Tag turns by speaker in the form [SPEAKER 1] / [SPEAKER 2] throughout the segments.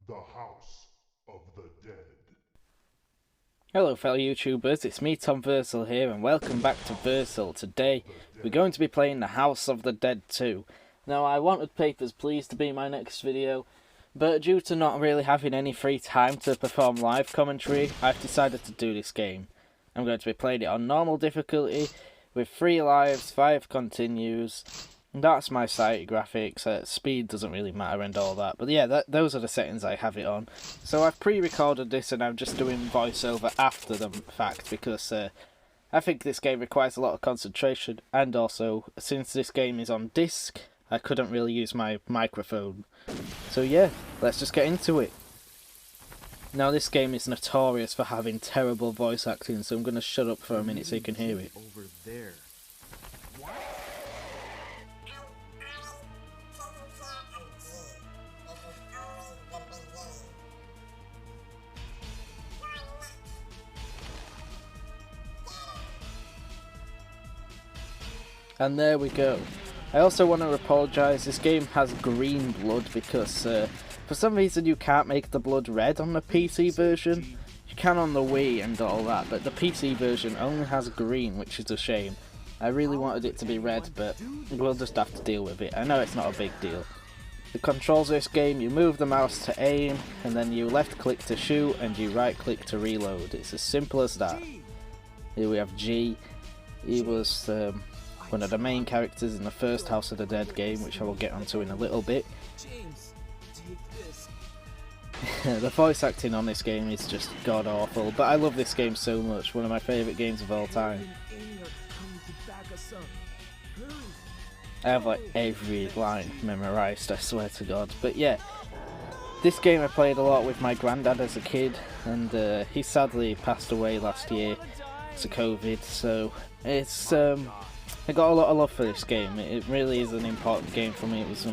[SPEAKER 1] The House of the Dead.
[SPEAKER 2] Hello fellow YouTubers, it's me Tom Versal here and welcome back to Versal. Today we're going to be playing The House of the Dead 2. Now I wanted Papers, Please to be my next video, but due to not really having any free time to perform live commentary, I've decided to do this game. I'm going to be playing it on normal difficulty, with 3 lives, 5 continues. That's my site graphics, speed doesn't really matter and all that, but yeah, those are the settings I have it on. So I've pre-recorded this and I'm just doing voiceover after the fact because I think this game requires a lot of concentration, and also, since this game is on disc, I couldn't really use my microphone. So yeah, let's just get into it. Now this game is notorious for having terrible voice acting, so I'm going to shut up for a minute so you can hear it.
[SPEAKER 3] Over there.
[SPEAKER 2] And there we go. I also want to apologise, this game has green blood because for some reason you can't make the blood red on the PC version. You can on the Wii and all that, but the PC version only has green, which is a shame. I really wanted it to be red, but we'll just have to deal with it. I know it's not a big deal. The controls of this game, you move the mouse to aim, and then you left click to shoot, and you right click to reload. It's as simple as that. Here we have G. He was one of the main characters in the first House of the Dead game, which I will get onto in a little bit. The voice acting on this game is just god awful, but I love this game so much, one of my favourite games of all time. I have like every line memorised, I swear to god. But yeah, this game I played a lot with my granddad as a kid, and he sadly passed away last year to COVID, so it's I got a lot of love for this game. It really is an important game for me. It was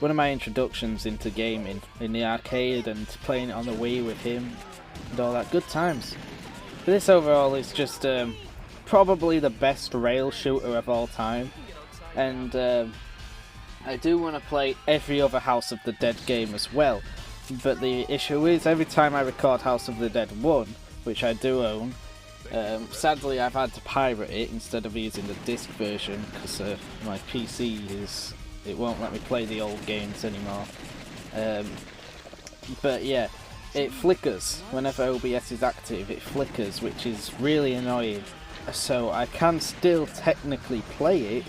[SPEAKER 2] one of my introductions into gaming in the arcade, and playing it on the Wii with him and all that. Good times. But this overall is just probably the best rail shooter of all time, and I do want to play every other House of the Dead game as well. But the issue is, every time I record House of the Dead 1, which I do own, sadly I've had to pirate it instead of using the disc version because my PC it won't let me play the old games anymore. But yeah, it flickers whenever OBS is active. It flickers, which is really annoying. So I can still technically play it.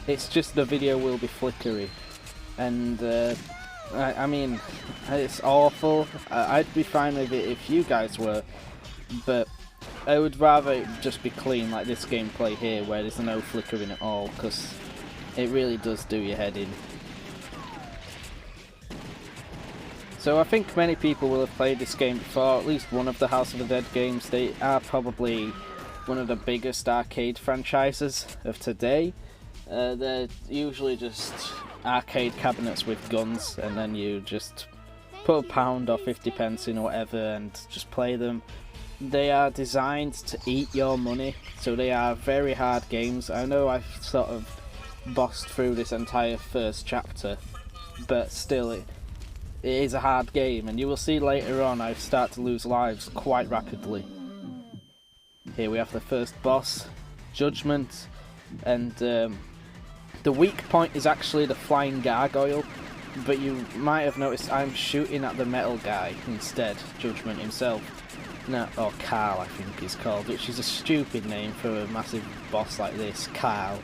[SPEAKER 2] It's just the video will be flickery, and I mean, it's awful. I'd be fine with it if you guys were, but I would rather it just be clean like this gameplay here, where there's no flickering at all, because it really does do your head in. So I think many people will have played this game before, at least one of the House of the Dead games. They are probably one of the biggest arcade franchises of today. They're usually just arcade cabinets with guns, and then you just put a pound or 50 pence in or whatever and just play them. They are designed to eat your money, so they are very hard games. I know I've sort of bossed through this entire first chapter, but still it is a hard game, and you will see later on I start to lose lives quite rapidly. Here we have the first boss, Judgment, and the weak point is actually the flying gargoyle, but you might have noticed I'm shooting at the metal guy instead, Judgment himself. No, or Carl I think he's called, which is a stupid name for a massive boss like this. Carl,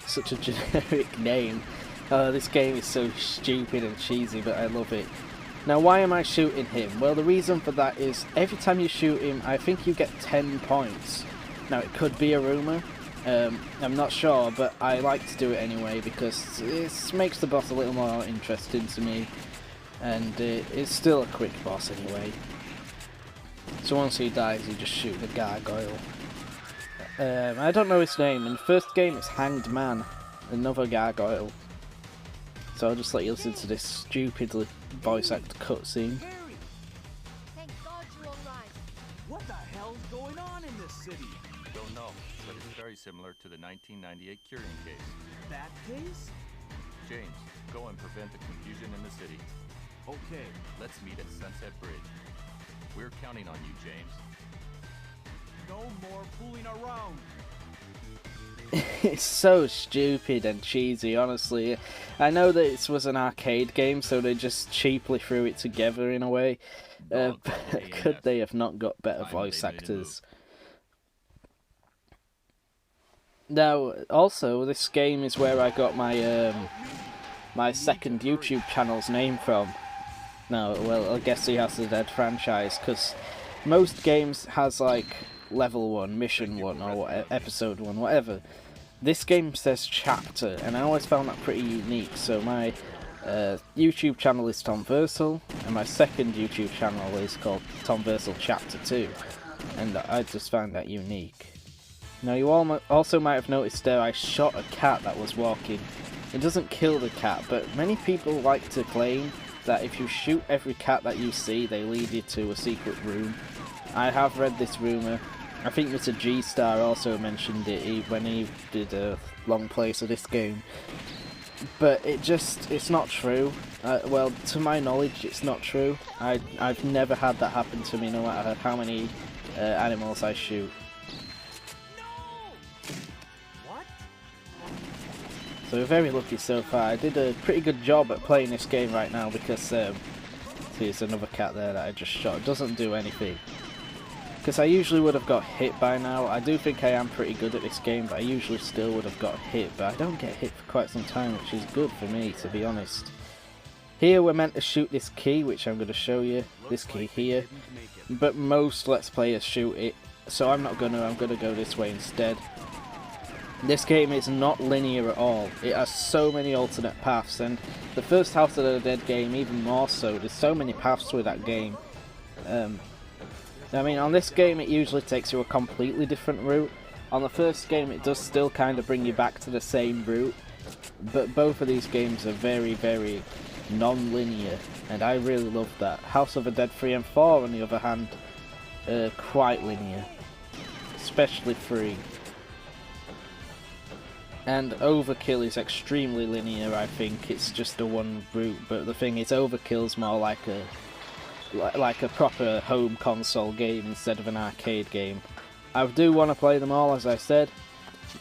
[SPEAKER 2] such a generic name. This game is so stupid and cheesy, but I love it. Now why am I shooting him? Well, the reason for that is every time you shoot him I think you get 10 points. Now it could be a rumour, I'm not sure, but I like to do it anyway because it makes the boss a little more interesting to me, and it's still a quick boss anyway. So once he dies, you just shoot the gargoyle. I don't know his name. In the first game, it's Hanged Man, another gargoyle. So I'll just let you listen to this stupidly voice act cutscene.
[SPEAKER 4] Thank God you're all right.
[SPEAKER 3] What the hell's going on in this city?
[SPEAKER 5] Don't know, but it's very similar to the 1998 Curing case.
[SPEAKER 3] That case?
[SPEAKER 5] James, go and prevent the confusion in the city.
[SPEAKER 3] Okay.
[SPEAKER 5] Let's meet at Sunset Bridge. We're counting on you, James.
[SPEAKER 3] No more fooling around.
[SPEAKER 2] It's so stupid and cheesy, honestly. I know that this was an arcade game, so they just cheaply threw it together in a way.
[SPEAKER 5] Don't
[SPEAKER 2] But
[SPEAKER 5] call AMS.
[SPEAKER 2] could they have not got better
[SPEAKER 5] Time
[SPEAKER 2] voice
[SPEAKER 5] they made a
[SPEAKER 2] actors? Now, also, this game is where I got my my second YouTube channel's name from. No, well, I guess the House of the Dead franchise, because most games has like level 1, mission 1, or episode 1, whatever. This game says chapter, and I always found that pretty unique. So my YouTube channel is Tom Versal, and my second YouTube channel is called Tom Versal Chapter 2, and I just found that unique. Now, you all also might have noticed there I shot a cat that was walking. It doesn't kill the cat, but many people like to claim that if you shoot every cat that you see, they lead you to a secret room. I have read this rumour. I think Mr. G-Star also mentioned it when he did a long playthrough of this game. But it's not true. Well, to my knowledge, it's not true. I've never had that happen to me, no matter how many animals I shoot. So we're very lucky so far. I did a pretty good job at playing this game right now because, see, there's another cat there that I just shot. It doesn't do anything. Because I usually would have got hit by now. I do think I am pretty good at this game, but I usually still would have got hit. But I don't get hit for quite some time, which is good for me, to be honest. Here we're meant to shoot this key, which I'm going to show you. This key here. But most Let's Players shoot it, so I'm not going to. I'm going to go this way instead. This game is not linear at all. It has so many alternate paths, and the first House of the Dead game even more so. There's so many paths with that game. I mean, on this game it usually takes you a completely different route. On the first game it does still kind of bring you back to the same route, but both of these games are very, very non-linear, and I really love that. House of the Dead 3 and 4, on the other hand, are quite linear, especially 3. And Overkill is extremely linear, I think. It's just a one route, but the thing is, Overkill's more like a proper home console game instead of an arcade game. I do want to play them all, as I said.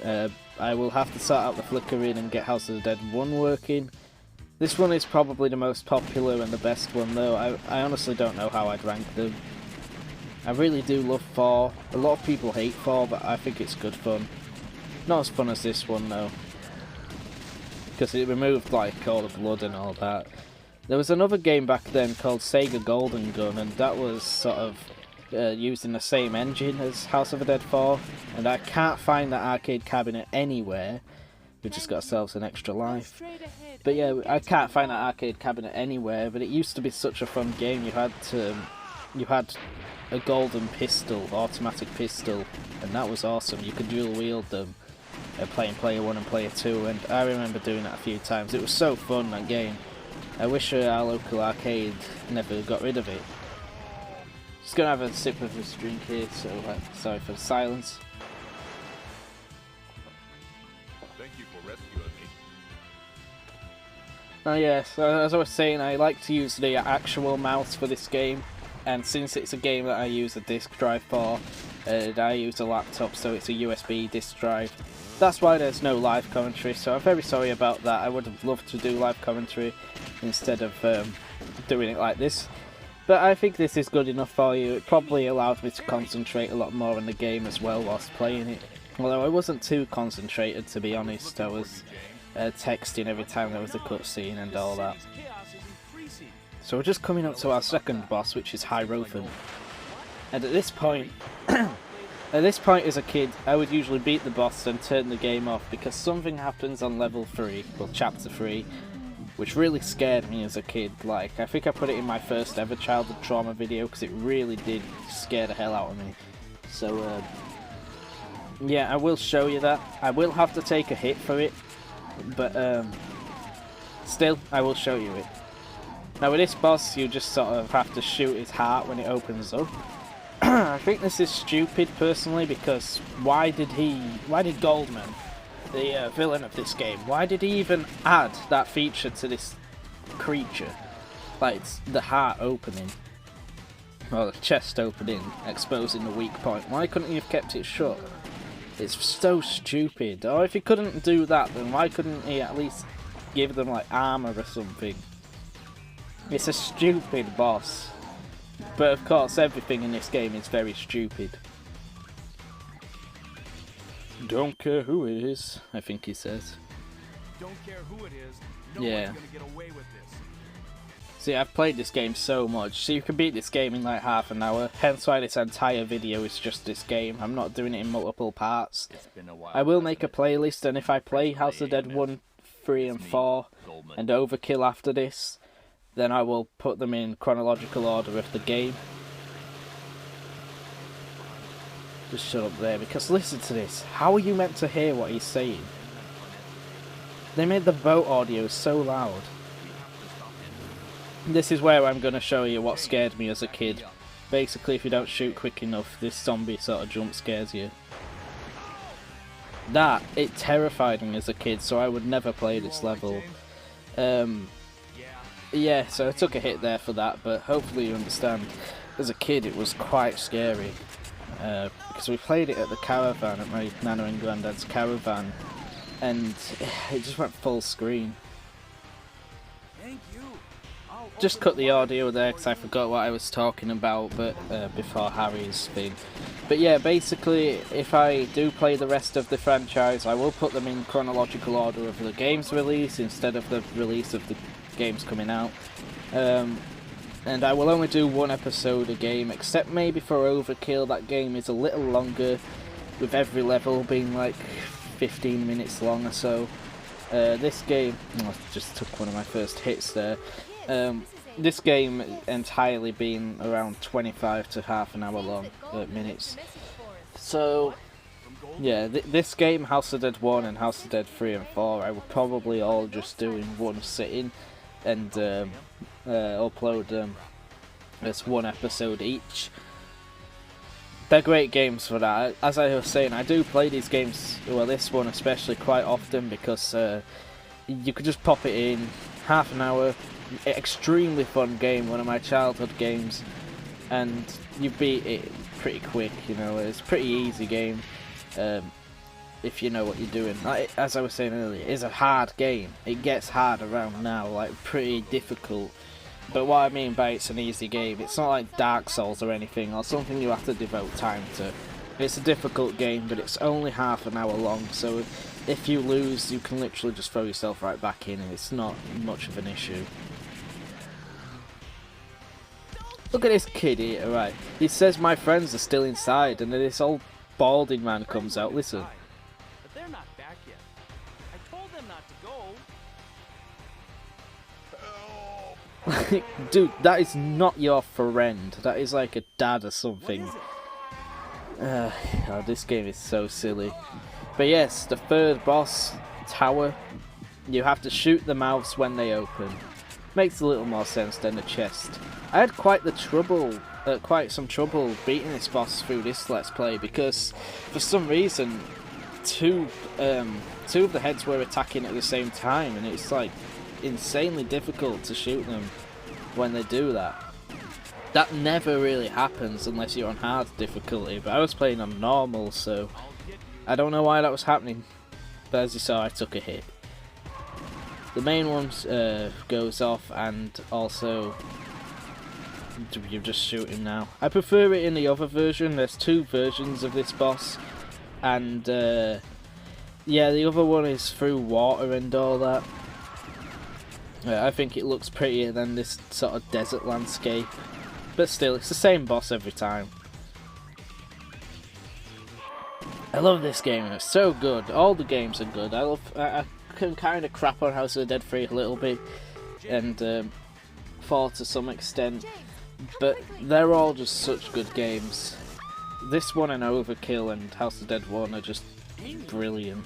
[SPEAKER 2] I will have to sort out the flickering and get House of the Dead 1 working. This one is probably the most popular and the best one, though. I honestly don't know how I'd rank them. I really do love 4. A lot of people hate 4, but I think it's good fun. Not as fun as this one though, because it removed like all the blood and all that. There was another game back then called Sega Golden Gun, and that was sort of using the same engine as House of the Dead 4, and I can't find that arcade cabinet anywhere. We just got ourselves an extra life. But yeah, I can't find that arcade cabinet anywhere, but it used to be such a fun game. You had a golden pistol, automatic pistol, and that was awesome. You could dual wield them. Playing player 1 and player 2, and I remember doing that a few times. It was so fun, that game. I wish our local arcade never got rid of it. Just gonna have a sip of this drink here, so sorry for the silence.
[SPEAKER 1] Thank you for rescuing me.
[SPEAKER 2] Oh yeah, so as I was saying, I like to use the actual mouse for this game, and since it's a game that I use a disk drive for, I use a laptop, so it's a USB disk drive. That's why there's no live commentary, so I'm very sorry about that. I would have loved to do live commentary instead of doing it like this. But I think this is good enough for you. It probably allowed me to concentrate a lot more on the game as well whilst playing it. Although I wasn't too concentrated, to be honest. I was texting every time there was a cutscene and all that. So we're just coming up to our second boss, which is Hierophant. And at this point... as a kid, I would usually beat the boss and turn the game off because something happens on level 3, well, chapter 3, which really scared me as a kid. Like, I think I put it in my first ever childhood trauma video because it really did scare the hell out of me. So, yeah, I will show you that. I will have to take a hit for it, but still, I will show you it. Now with this boss, you just sort of have to shoot his heart when it opens up. I think this is stupid personally, because why did Goldman, the villain of this game, why did he even add that feature to this creature? Like, it's the heart opening, or the chest opening, exposing the weak point. Why couldn't you have kept it shut? It's so stupid. Or if he couldn't do that, then why couldn't he at least give them like armor or something? It's a stupid boss. But of course, everything in this game is very stupid. Don't care who it is, I think he says.
[SPEAKER 3] Don't care who it is. No
[SPEAKER 2] Yeah.
[SPEAKER 3] one's gonna get away with this.
[SPEAKER 2] See, I've played this game so much, so you can beat this game in like half an hour, hence why this entire video is just this game. I'm not doing it in multiple parts.
[SPEAKER 5] It's been a while.
[SPEAKER 2] I will make a
[SPEAKER 5] hasn't it?
[SPEAKER 2] playlist, and if I play House of the Dead 1, 3 and 4,
[SPEAKER 5] Goldman.
[SPEAKER 2] and Overkill after this, then I will put them in chronological order of the game. Just shut up there, because listen to this. How are you meant to hear what he's saying? They made the vote audio so loud. This is where I'm going to show you what scared me as a kid. Basically, if you don't shoot quick enough, this zombie sort of jump scares you. It terrified me as a kid, so I would never play this level. Yeah, so I took a hit there for that, but hopefully you understand. As a kid, it was quite scary. Because we played it at the caravan, at my Nana and Granddad's caravan, and it just went full screen.
[SPEAKER 3] Thank you. I'll
[SPEAKER 2] Just
[SPEAKER 3] open
[SPEAKER 2] cut the audio there because I forgot what I was talking about, but before Harry's thing. But yeah, basically, if I do play the rest of the franchise, I will put them in chronological order of the game's release instead of the release of the games coming out. And I will only do one episode a game, except maybe for Overkill. That game is a little longer, with every level being like 15 minutes long or so. This game, I just took one of my first hits there. This game entirely being around 25 to half an hour long minutes. So yeah, this game, House of Dead 1 and House of Dead 3 and 4, I will probably all just do in one sitting and upload them as one episode each. They're great games for that. As I was saying, I do play these games, well this one especially, quite often because you could just pop it in, half an hour, extremely fun game, one of my childhood games, and you beat it pretty quick, you know. It's a pretty easy game if you know what you're doing. As I was saying earlier, it is a hard game. It gets hard around now, like pretty difficult. But what I mean by it's an easy game, it's not like Dark Souls or anything, or something you have to devote time to. It's a difficult game, but it's only half an hour long, so if you lose, you can literally just throw yourself right back in, and it's not much of an issue. Look at this kid here, right? He says my friends are still inside, and then this old balding man comes out. Listen.
[SPEAKER 3] But they're not back yet. I told them not to go.
[SPEAKER 2] Dude, that is not your friend. That is like a dad or something. Oh, this game is so silly. But yes, the third boss, Tower, you have to shoot the mouths when they open. Makes a little more sense than the chest. I had quite some trouble beating this boss through this Let's Play because for some reason two of the heads were attacking at the same time, and it's like insanely difficult to shoot them when they do that. That never really happens unless you're on hard difficulty, but I was playing on normal, so I don't know why that was happening. But as you saw, I took a hit. The main one goes off, and also you just shoot him now. I prefer it in the other version. There's two versions of this boss, and yeah, the other one is through water and all that. I think it looks prettier than this sort of desert landscape, but still, it's the same boss every time. I love this game. It's so good. All the games are good. I can kind of crap on House of the Dead 3 a little bit, and 4 to some extent, but they're all just such good games. This one and Overkill and House of the Dead 1 are just brilliant.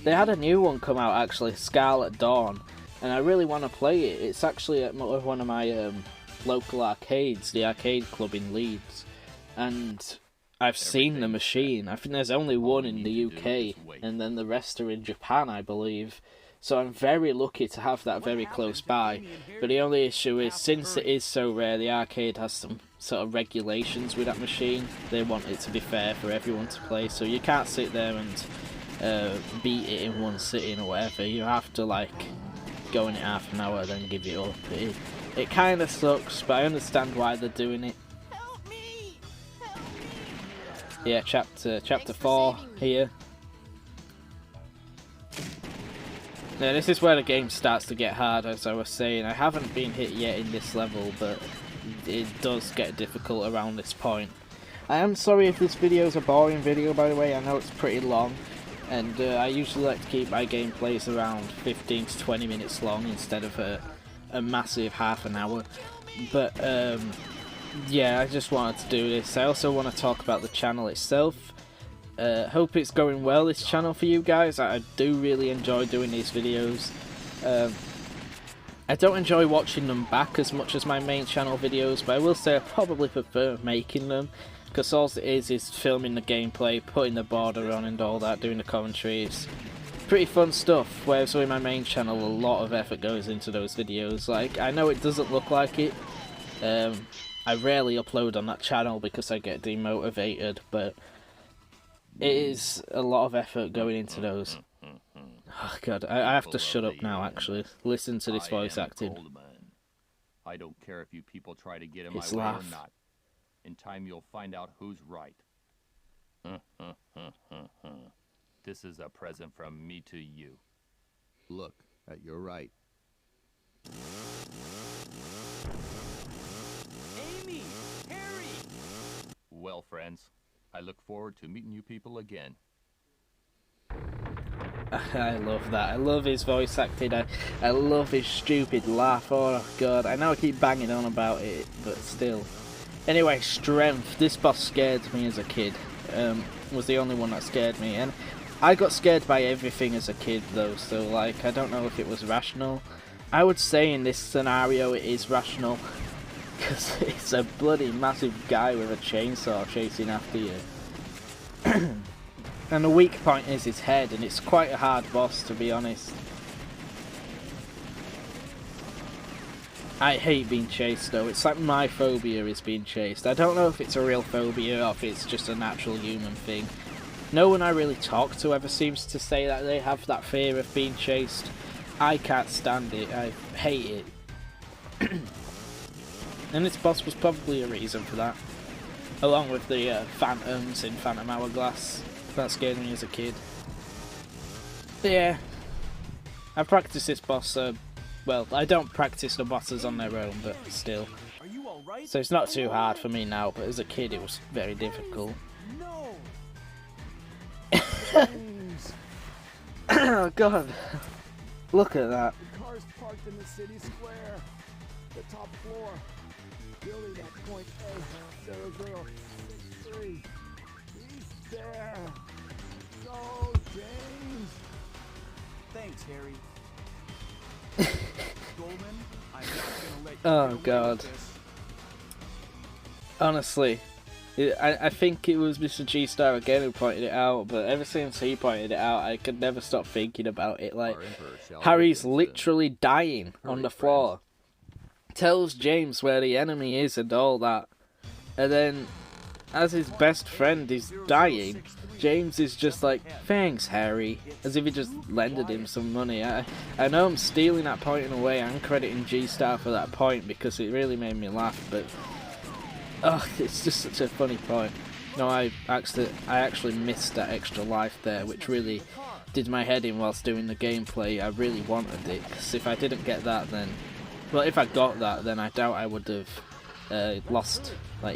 [SPEAKER 2] They had a new one come out actually, Scarlet Dawn, and I really want to play it. It's actually at one of my local arcades, the Arcade Club in Leeds, and I've seen the machine. I think there's only one in the UK, and then the rest are in Japan, I believe. So I'm very lucky to have that very close by. But the only issue is, since it is so rare, the arcade has some sort of regulations with that machine. They want it to be fair for everyone to play, so you can't sit there and beat it in one sitting or whatever. You have to like go in it half an hour, then give it up. It kind of sucks, but I understand why they're doing it.
[SPEAKER 3] Help me! Help me!
[SPEAKER 2] Yeah, chapter 4 here. Yeah, this is where the game starts to get hard, as I was saying. I haven't been hit yet in this level, but it does get difficult around this point. I am sorry if this video is a boring video, by the way. I know it's pretty long, and I usually like to keep my gameplays around 15 to 20 minutes long instead of a massive half an hour. But yeah, I just wanted to do this. I also want to talk about the channel itself. Hope it's going well, this channel, for you guys. I do really enjoy doing these videos. I don't enjoy watching them back as much as my main channel videos, but I will say I probably prefer making them, because all it is filming the gameplay, putting the border on and all that, doing the commentaries. Pretty fun stuff, whereas with my main channel a lot of effort goes into those videos. Like, I know it doesn't look like it. I rarely upload on that channel because I get demotivated, but it is a lot of effort going into those. Oh god, I have to shut up now, actually. Listen to this voice acting.
[SPEAKER 5] I don't care if you people try to get in
[SPEAKER 2] His
[SPEAKER 5] my way
[SPEAKER 2] laugh.
[SPEAKER 5] or not. In time you'll find out who's right. This is a present from me to you.
[SPEAKER 1] Look at your right.
[SPEAKER 3] Amy! Harry!
[SPEAKER 5] Well, friends, I look forward to meeting you people again.
[SPEAKER 2] I love that. I love his voice acting. I love his stupid laugh. Oh god, I know I keep banging on about it, but still. Anyway, strength. This boss scared me as a kid. Was the only one that scared me, and I got scared by everything as a kid though, so like, I don't know if it was rational. I would say in this scenario it is rational, because it's a bloody massive guy with a chainsaw chasing after you. And the weak point is his head, and it's quite a hard boss, to be honest. I hate being chased though. It's like my phobia is being chased. I don't know if it's a real phobia or if it's just a natural human thing. No one I really talk to ever seems to say that they have that fear of being chased. I can't stand it. I hate it. And this boss was probably a reason for that. Along with the phantoms in Phantom Hourglass. That scared me as a kid. But yeah. I've practiced this boss, well, I don't practice the bosses on their own, but still.
[SPEAKER 3] Are you alright?
[SPEAKER 2] So it's not too hard for me now, but as a kid it was very difficult.
[SPEAKER 3] No!
[SPEAKER 2] Oh god. Look at that.
[SPEAKER 6] The car's parked in the city square. The top floor. Building at point A, 0063. He's there. Go, James.
[SPEAKER 3] Thanks, Harry. Goldman, I'm not gonna let you
[SPEAKER 2] Oh,
[SPEAKER 3] get away
[SPEAKER 2] God.
[SPEAKER 3] with this.
[SPEAKER 2] Honestly, I think it was Mr. G-Star again who pointed it out, but ever since he pointed it out, I could never stop thinking about it. Like,
[SPEAKER 1] Our Emperor shall
[SPEAKER 2] Harry's
[SPEAKER 1] live,
[SPEAKER 2] literally dying on the floor. Tells James where the enemy is and all that. And then, as his best friend is dying, James is just like, thanks, Harry. As if he just lended him some money. I know I'm stealing that point in a way. I'm crediting G-Star for that point because it really made me laugh, but oh, it's just such a funny point. No, I actually missed that extra life there, which really did my head in whilst doing the gameplay. I really wanted it, because if I didn't get that, then, well, if I got that, then I doubt I would have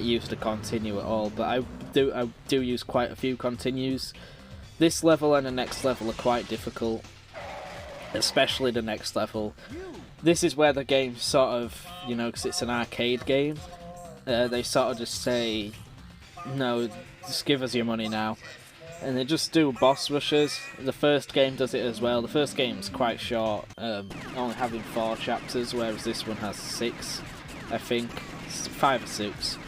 [SPEAKER 2] used to continue at all. But I do use quite a few continues. This level and the next level are quite difficult, especially the next level. This is where the game sort of, you know, because it's an arcade game, they sort of just say, no, just give us your money now. And they just do boss rushes. The first game does it as well. The first game's quite short, only having 4 chapters, whereas this one has 6, I think. 5 or 6.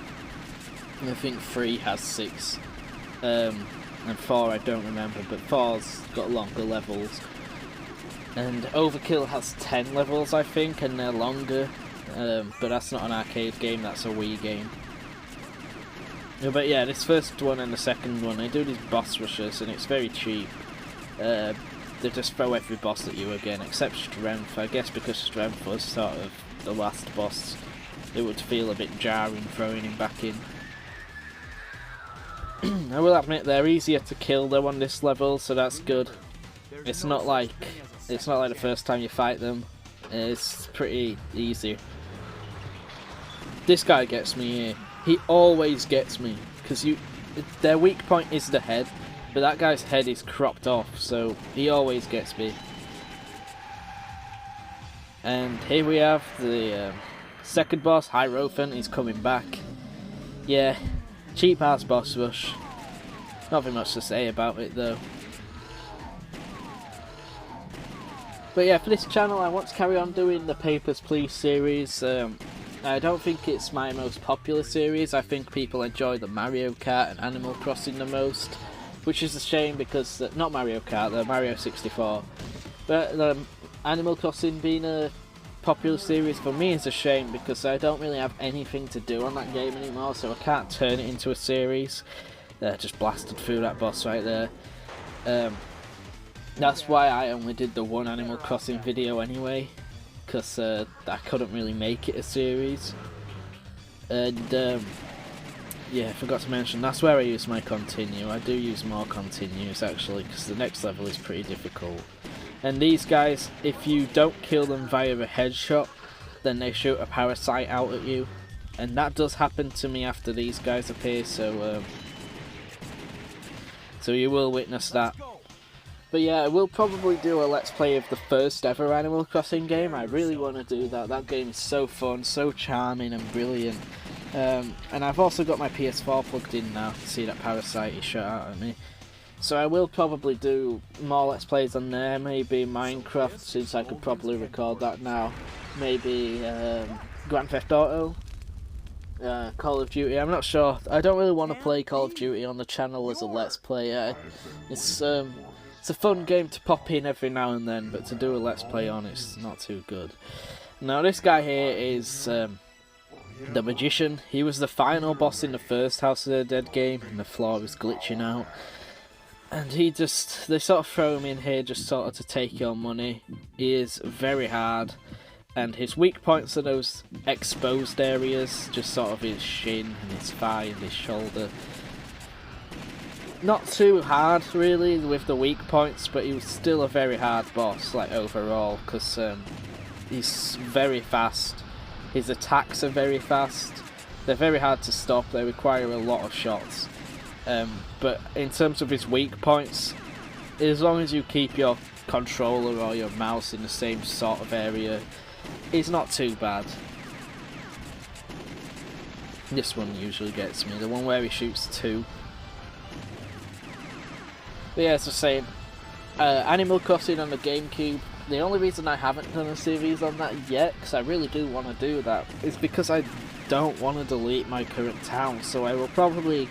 [SPEAKER 2] And I think 3 has 6. And 4 I don't remember, but 4's got longer levels. And Overkill has 10 levels, I think, and they're longer. But that's not an arcade game, that's a Wii game. But yeah, this first one and the second one, they do these boss rushes, and it's very cheap. They just throw every boss at you again, except Strength. I guess because Strength was sort of the last boss, it would feel a bit jarring throwing him back in. I will admit they're easier to kill though on this level, so that's good. It's not like the first time you fight them. It's pretty easy. This guy gets me here. He always gets me, because their weak point is the head, but that guy's head is cropped off, so he always gets me. And here we have the second boss, Hierophant. He's coming back. Yeah, cheap ass boss rush. Nothing much to say about it though. But yeah, for this channel I want to carry on doing the Papers, Please series. I don't think it's my most popular series. I think people enjoy the Mario Kart and Animal Crossing the most, which is a shame because, not Mario Kart, the Mario 64. But Animal Crossing being a popular series for me is a shame because I don't really have anything to do on that game anymore, so I can't turn it into a series. Just blasted through that boss right there. That's why I only did the one Animal Crossing video anyway, because I couldn't really make it a series. And yeah, I forgot to mention, that's where I use my continue. I do use more continues actually, because the next level is pretty difficult. And these guys, if you don't kill them via a headshot, then they shoot a parasite out at you. And that does happen to me after these guys appear, so you will witness that. But yeah, I will probably do a Let's Play of the first ever Animal Crossing game. I really want to do that. That game is so fun, so charming and brilliant. And I've also got my PS4 plugged in now to see that parasite he shot out at me. So I will probably do more Let's Plays on there. Maybe Minecraft, since I could probably record that now. Maybe Grand Theft Auto. Call of Duty, I'm not sure. I don't really want to play Call of Duty on the channel as a Let's Play. It's a fun game to pop in every now and then, but to do a Let's Play on, it's not too good. Now this guy here is the Magician. He was the final boss in the first House of the Dead game, and the floor was glitching out. And they sort of throw him in here just sort of to take your money. He is very hard. And his weak points are those exposed areas, just sort of his shin and his thigh and his shoulder. Not too hard really with the weak points, but he was still a very hard boss, like overall, because he's very fast. His attacks are very fast. They're very hard to stop, they require a lot of shots. But in terms of his weak points, as long as you keep your controller or your mouse in the same sort of area, it's not too bad. This one usually gets me, the one where he shoots two. But yeah, as I was saying, Animal Crossing on the GameCube, the only reason I haven't done a series on that yet, because I really do want to do that, is because I don't want to delete my current town, so I will probably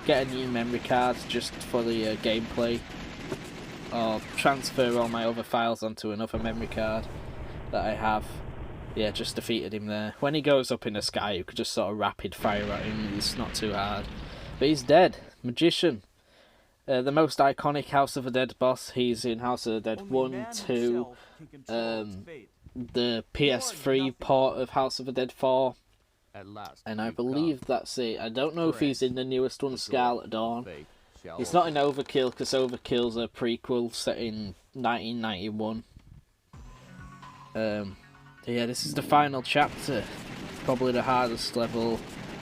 [SPEAKER 2] get a new memory card just for the gameplay, or transfer all my other files onto another memory card that I have. Yeah, just defeated him there. When he goes up in the sky, you could just sort of rapid fire at him, it's not too hard. But he's dead. Magician. The most iconic House of the Dead boss. He's in House of the Dead 1, 2, the PS3 port of House of the Dead 4, and I believe that's it. I don't know if he's in the newest one, Scarlet Dawn. He's not in Overkill, because Overkill's a prequel set in 1991. Yeah, this is the final chapter. Probably the hardest level.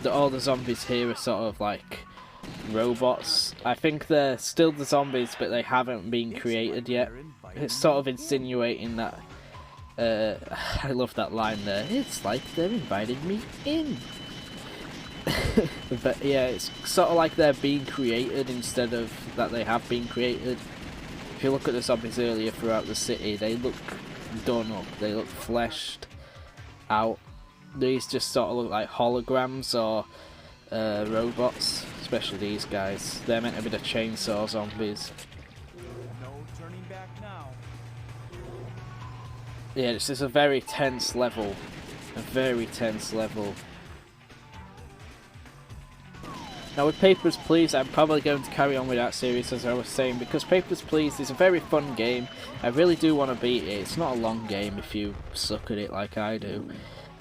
[SPEAKER 2] All the zombies here are sort of like robots. I think they're still the zombies, but they haven't been created yet. It's sort of insinuating that I love that line there. It's like they're inviting me in. But yeah, it's sort of like they're being created instead of that they have been created. If you look at the zombies earlier throughout the city, they look done up. They look fleshed out. These just sort of look like holograms or robots, especially these guys. They're meant to be the chainsaw zombies.
[SPEAKER 3] No turning back now.
[SPEAKER 2] Yeah, this is a very tense level. A very tense level. Now with Papers, Please, I'm probably going to carry on with that series as I was saying, because Papers, Please is a very fun game. I really do want to beat it. It's not a long game if you suck at it like I do.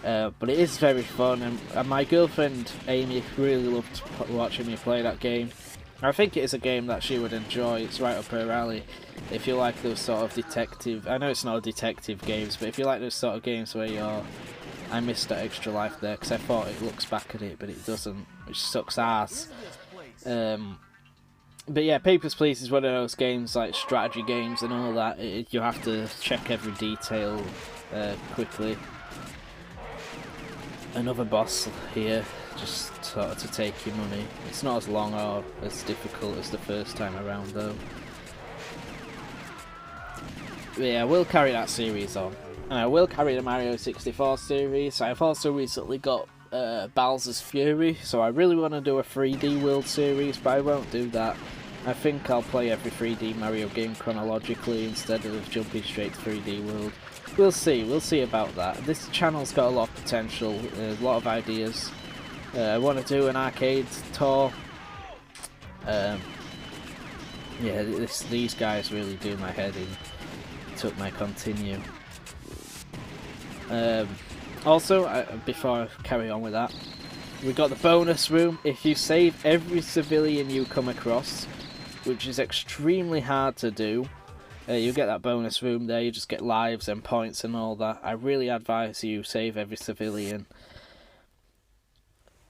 [SPEAKER 2] But it is very fun, and my girlfriend Amy really loved watching me play that game. I think it is a game that she would enjoy. It's right up her alley. If you like those sort of detective... I know it's not a detective games, but if you like those sort of games where you're... I missed that extra life there because I thought it looks back at it, but it doesn't, which sucks ass. But yeah, Papers, Please is one of those games, like strategy games and all that. You have to check every detail quickly. Another boss here, just sort of to take your money. It's not as long or as difficult as the first time around though. But yeah, we'll carry that series on. And I will carry the Mario 64 series. I've also recently got Bowser's Fury, so I really want to do a 3D World series, but I won't do that. I think I'll play every 3D Mario game chronologically instead of jumping straight to 3D World. We'll see about that. This channel's got a lot of potential, a lot of ideas. I want to do an arcade tour. Yeah, these guys really do my head in. Took my continue. Also, before I carry on with that, we got the bonus room. If you save every civilian you come across, which is extremely hard to do, you get that bonus room there. You just get lives and points and all that. I really advise you save every civilian.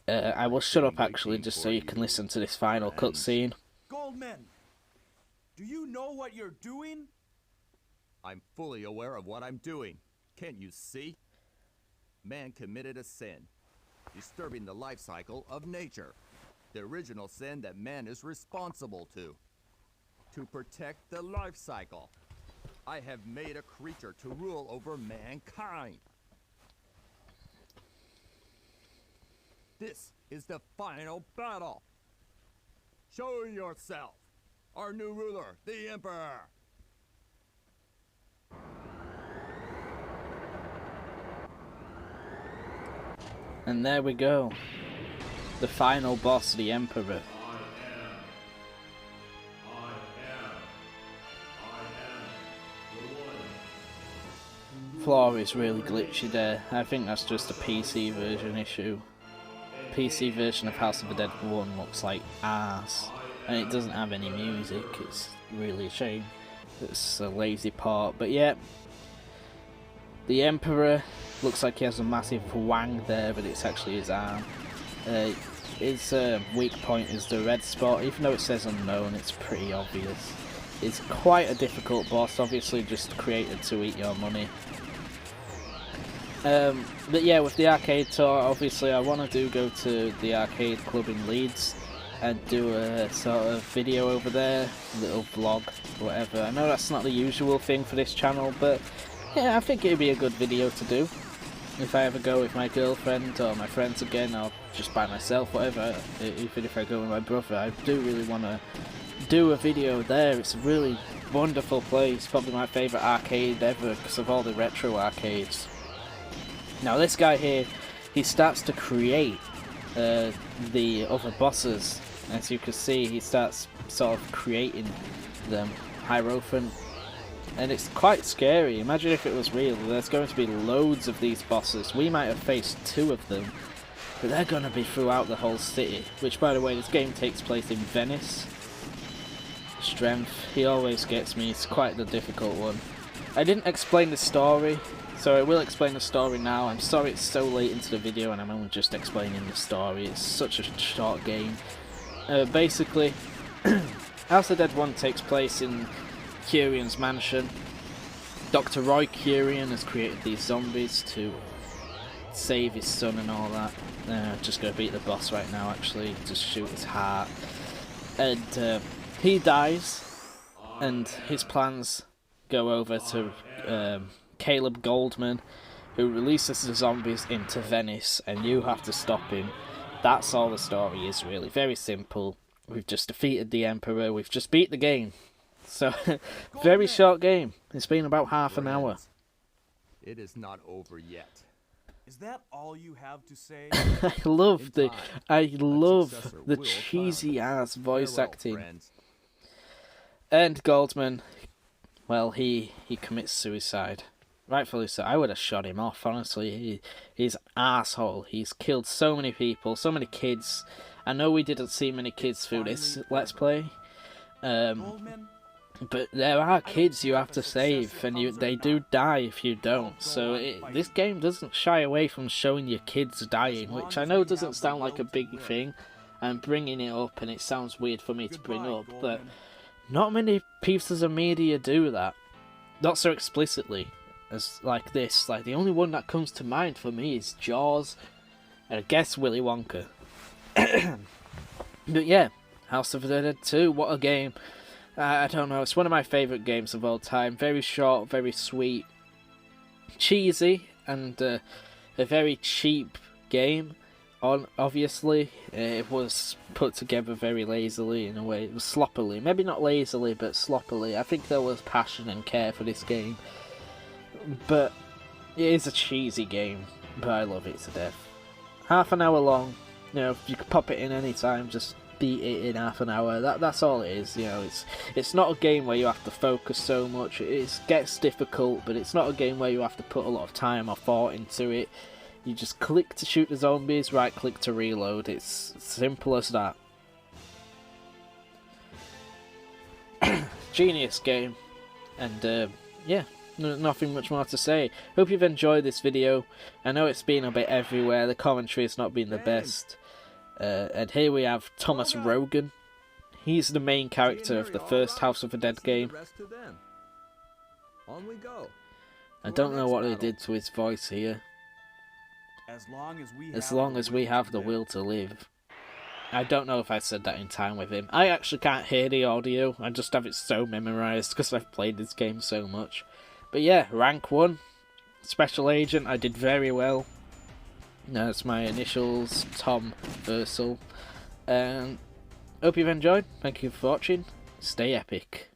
[SPEAKER 2] I will shut up actually just so you can listen to this final cutscene.
[SPEAKER 3] Goldman, do you know what you're doing?
[SPEAKER 1] I'm fully aware of what I'm doing. Can't you see? Man committed a sin, disturbing the life cycle of nature. The original sin that man is responsible to protect the life cycle. I have made a creature to rule over mankind. This is the final battle. Show yourself, our new ruler, the Emperor.
[SPEAKER 2] And there we go. The final boss, the Emperor. Floor is really glitchy there. I think that's just a PC version issue. PC version of House of the Dead 1 looks like arse. And it doesn't have any music. It's really a shame. It's a lazy part. But yeah. The Emperor looks like he has a massive wang there, but it's actually his arm. His weak point is the red spot. Even though it says unknown, it's pretty obvious. It's quite a difficult boss, obviously just created to eat your money. But yeah, with the arcade tour, obviously I want to go to the arcade club in Leeds and do a sort of video over there, a little vlog, whatever. I know that's not the usual thing for this channel, but yeah, I think it'd be a good video to do. If I ever go with my girlfriend or my friends again, or just by myself, whatever, even if I go with my brother, I do really want to do a video there. It's a really wonderful place, probably my favourite arcade ever because of all the retro arcades. Now this guy here, he starts to create the other bosses. As you can see, he starts sort of creating them, Hierophant. And it's quite scary. Imagine if it was real. There's going to be loads of these bosses. We might have faced 2 of them, but they're going to be throughout the whole city. Which, by the way, this game takes place in Venice. Strength, he always gets me. It's quite the difficult one. I didn't explain the story, so I will explain the story now. I'm sorry it's so late into the video and I'm only just explaining the story. It's such a short game. Basically, House of the Dead 1 takes place in Curion's mansion. Dr. Roy Curion has created these zombies to save his son and all that. Just gonna beat the boss right now actually, just shoot his heart. And he dies, and his plans go over to Caleb Goldman, who releases the zombies into Venice, and you have to stop him. That's all the story is really, very simple. We've just defeated the Emperor, we've just beat the game. So, very short game. It's been about half an hour.
[SPEAKER 1] It is not over yet.
[SPEAKER 3] Is that all you have to say?
[SPEAKER 2] I love
[SPEAKER 1] In
[SPEAKER 2] the
[SPEAKER 1] time,
[SPEAKER 2] I
[SPEAKER 1] a
[SPEAKER 2] love
[SPEAKER 1] successor
[SPEAKER 2] the
[SPEAKER 1] will
[SPEAKER 2] cheesy
[SPEAKER 1] come.
[SPEAKER 2] ass voice
[SPEAKER 1] Farewell,
[SPEAKER 2] acting.
[SPEAKER 1] friends.
[SPEAKER 2] And Goldman, well, he commits suicide. Rightfully so. I would have shot him off, honestly. He's an asshole. He's killed so many people, so many kids. I know we didn't see many kids through this Let's Play.
[SPEAKER 3] Goldman?
[SPEAKER 2] But there are kids you have to save, and they do die if you don't. So this game doesn't shy away from showing your kids dying, which I know doesn't sound like a big thing. I'm bringing it up, and it sounds weird for me to bring up, but not many pieces of media do that. Not so explicitly as like this. Like, the only one that comes to mind for me is Jaws, and I guess Willy Wonka. But yeah, House of the Dead 2, what a game. I don't know, it's one of my favourite games of all time. Very short, very sweet, cheesy, and a very cheap game. Obviously, it was put together very lazily in a way. It was sloppily. Maybe not lazily, but sloppily. I think there was passion and care for this game. But it is a cheesy game, but I love it to death. Half an hour long. You know, you could pop it in any time, just beat it in half an hour. That's all it is. You know, it's not a game where you have to focus so much. It gets difficult, but it's not a game where you have to put a lot of time or thought into it. You just click to shoot the zombies, right click to reload. It's simple as that. Genius game. And yeah, nothing much more to say. Hope you've enjoyed this video. I know it's been a bit everywhere. The commentary has not been the best. And here we have Thomas Rogan. He's the main character of the first House of the Dead game.
[SPEAKER 1] On we go.
[SPEAKER 2] I don't know what they did to his voice here.
[SPEAKER 3] As
[SPEAKER 2] long as we have the will to live. I don't know if I said that in time with him. I actually can't hear the audio. I just have it so memorised because I've played this game so much. But yeah, rank 1. Special Agent, I did very well. That's my initials, Tom Versal. And hope you've enjoyed. Thank you for watching. Stay epic.